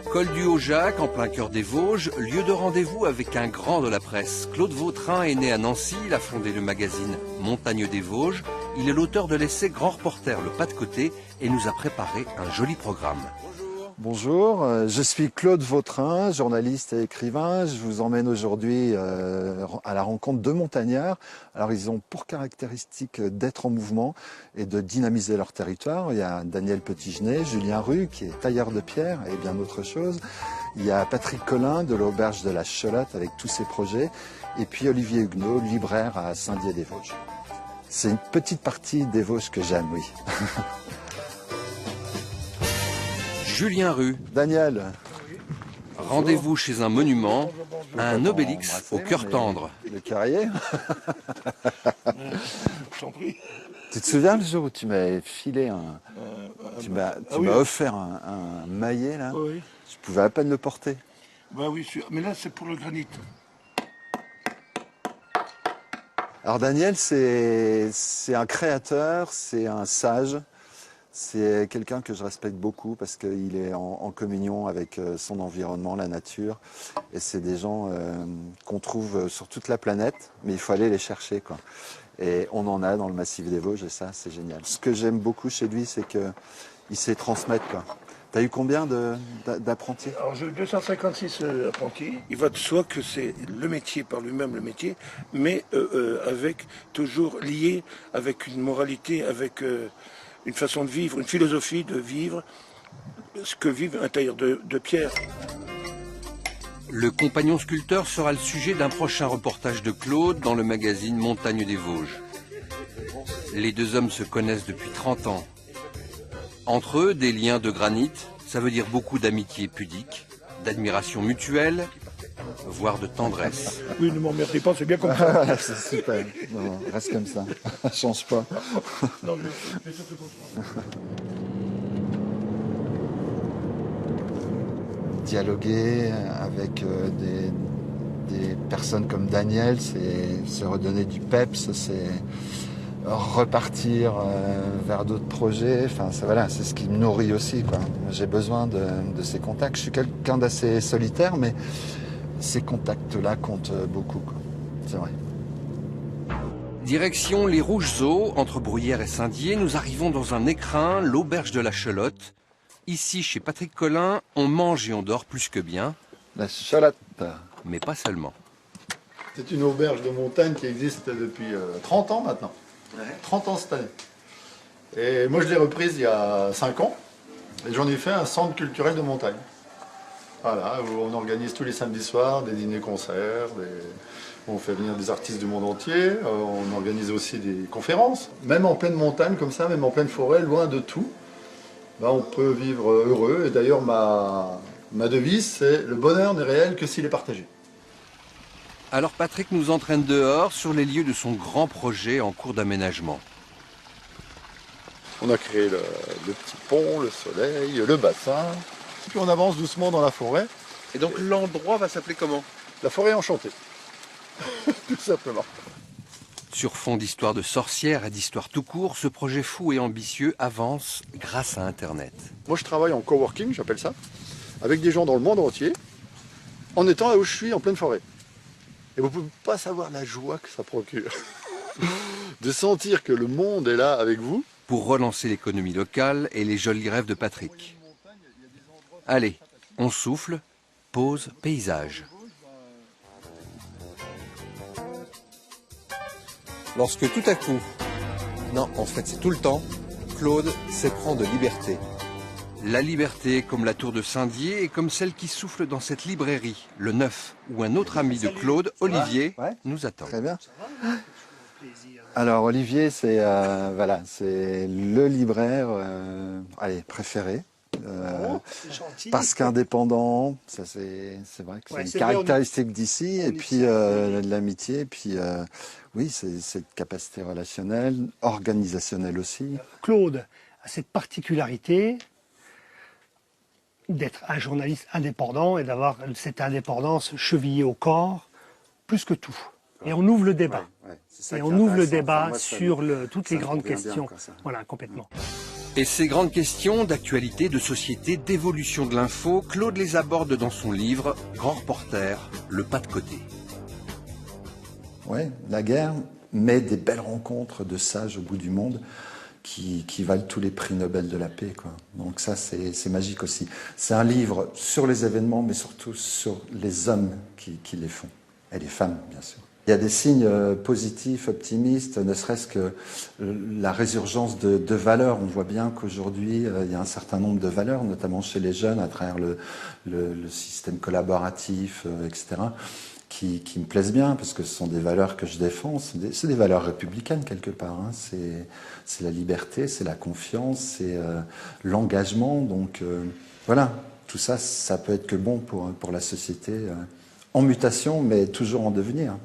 Col du Haut-Jacques, en plein cœur des Vosges, lieu de rendez-vous avec un grand de la presse. Claude Vautrin est né à Nancy, il a fondé le magazine Montagne des Vosges. Il est l'auteur de l'essai Grand Reporter, le pas de côté, et nous a préparé un joli programme. Bonjour, je suis Claude Vautrin, journaliste et écrivain. Je vous emmène aujourd'hui à la rencontre de montagnards. Alors ils ont pour caractéristique d'être en mouvement et de dynamiser leur territoire. Il y a Daniel Petitgenet, Julien Rue qui est tailleur de pierre et bien d'autres choses. Il y a Patrick Collin de l'Auberge de la Chelotte avec tous ses projets. Et puis Olivier Huguenot, libraire à Saint-Dié-des-Vosges. C'est une petite partie des Vosges que j'aime, oui. Julien Rue. Daniel. Rendez-vous chez un monument, un obélix au cœur tendre. Le carrier. Je t'en prie. Tu te souviens le jour où tu m'avais filé tu m'as offert un maillet là. Oui. Je pouvais à peine le porter. Bah oui, mais là c'est pour le granit. Alors Daniel, c'est un créateur, c'est un sage. C'est quelqu'un que je respecte beaucoup parce qu'il est en communion avec son environnement, la nature. Et c'est des gens qu'on trouve sur toute la planète, mais il faut aller les chercher, quoi. Et on en a dans le massif des Vosges et ça, c'est génial. Ce que j'aime beaucoup chez lui, c'est qu'il sait transmettre, quoi. T'as eu combien d'apprentis? Alors j'ai eu 256 apprentis. Il va de soi que c'est le métier par lui-même, le métier, mais avec toujours lié avec une moralité, avec une façon de vivre, une philosophie de vivre, ce que vit un tailleur de pierre. Le compagnon sculpteur sera le sujet d'un prochain reportage de Claude dans le magazine Montagne des Vosges. Les deux hommes se connaissent depuis 30 ans. Entre eux, des liens de granit, ça veut dire beaucoup d'amitié pudique, d'admiration mutuelle, voire de tendresse. Oui, ne m'emmerdez pas, c'est bien comme ça. C'est super. Non, reste comme ça. Change pas. Non, mais surtout comme ça. Dialoguer avec des personnes comme Daniel, c'est se redonner du peps, c'est repartir vers d'autres projets. Enfin, c'est ce qui me nourrit aussi, quoi. J'ai besoin de ces contacts. Je suis quelqu'un d'assez solitaire, mais ces contacts-là comptent beaucoup, quoi. C'est vrai. Direction les Rouges Eaux, entre Bruyères et Saint-Dié, nous arrivons dans un écrin, l'Auberge de la Chelotte. Ici, chez Patrick Collin, on mange et on dort plus que bien. La Chelotte. Mais pas seulement. C'est une auberge de montagne qui existe depuis 30 ans maintenant. 30 ans cette année. Et moi je l'ai reprise il y a 5 ans. Et j'en ai fait un centre culturel de montagne. Voilà, où on organise tous les samedis soirs des dîners-concerts, on fait venir des artistes du monde entier, on organise aussi des conférences. Même en pleine montagne comme ça, même en pleine forêt, loin de tout, on peut vivre heureux. Et d'ailleurs ma devise c'est « Le bonheur n'est réel que s'il est partagé ». Alors Patrick nous entraîne dehors sur les lieux de son grand projet en cours d'aménagement. On a créé le petit pont, le soleil, le bassin. Puis on avance doucement dans la forêt. Et donc l'endroit va s'appeler comment? La forêt enchantée. Tout simplement. Sur fond d'histoire de sorcières et d'histoire tout court, ce projet fou et ambitieux avance grâce à Internet. Moi je travaille en coworking, j'appelle ça, avec des gens dans le monde entier, en étant là où je suis, en pleine forêt. Et vous ne pouvez pas savoir la joie que ça procure. De sentir que le monde est là avec vous. Pour relancer l'économie locale et les jolis rêves de Patrick. Allez, on souffle, pause, paysage. Lorsque tout à coup, non, en fait c'est tout le temps, Claude s'éprend de liberté. La liberté comme la tour de Saint-Dié et comme celle qui souffle dans cette librairie, le Neuf, où un autre ami de Claude, Olivier, nous attend. Très bien. Alors Olivier, c'est c'est le libraire préféré. Parce qu'indépendant, ça c'est vrai que c'est une caractéristique d'ici, et puis de l'amitié, et puis oui, c'est cette capacité relationnelle, organisationnelle aussi. Claude a cette particularité d'être un journaliste indépendant et d'avoir cette indépendance chevillée au corps, plus que tout. Et on ouvre le débat. Et on ouvre le débat sur toutes les grandes questions. Voilà, complètement. Et ces grandes questions d'actualité, de société, d'évolution de l'info, Claude les aborde dans son livre Grand reporter, le pas de côté. Oui, la guerre met des belles rencontres de sages au bout du monde qui valent tous les prix Nobel de la paix, quoi. Donc ça, c'est magique aussi. C'est un livre sur les événements, mais surtout sur les hommes qui les font. Et les femmes, bien sûr. Il y a des signes positifs, optimistes, ne serait-ce que la résurgence de valeurs. On voit bien qu'aujourd'hui, il y a un certain nombre de valeurs, notamment chez les jeunes, à travers le système collaboratif, etc., qui me plaisent bien, parce que ce sont des valeurs que je défends. C'est des valeurs républicaines, quelque part. Hein. C'est la liberté, c'est la confiance, c'est l'engagement. Donc voilà, tout ça, ça peut être que bon pour la société. En mutation, mais toujours en devenir.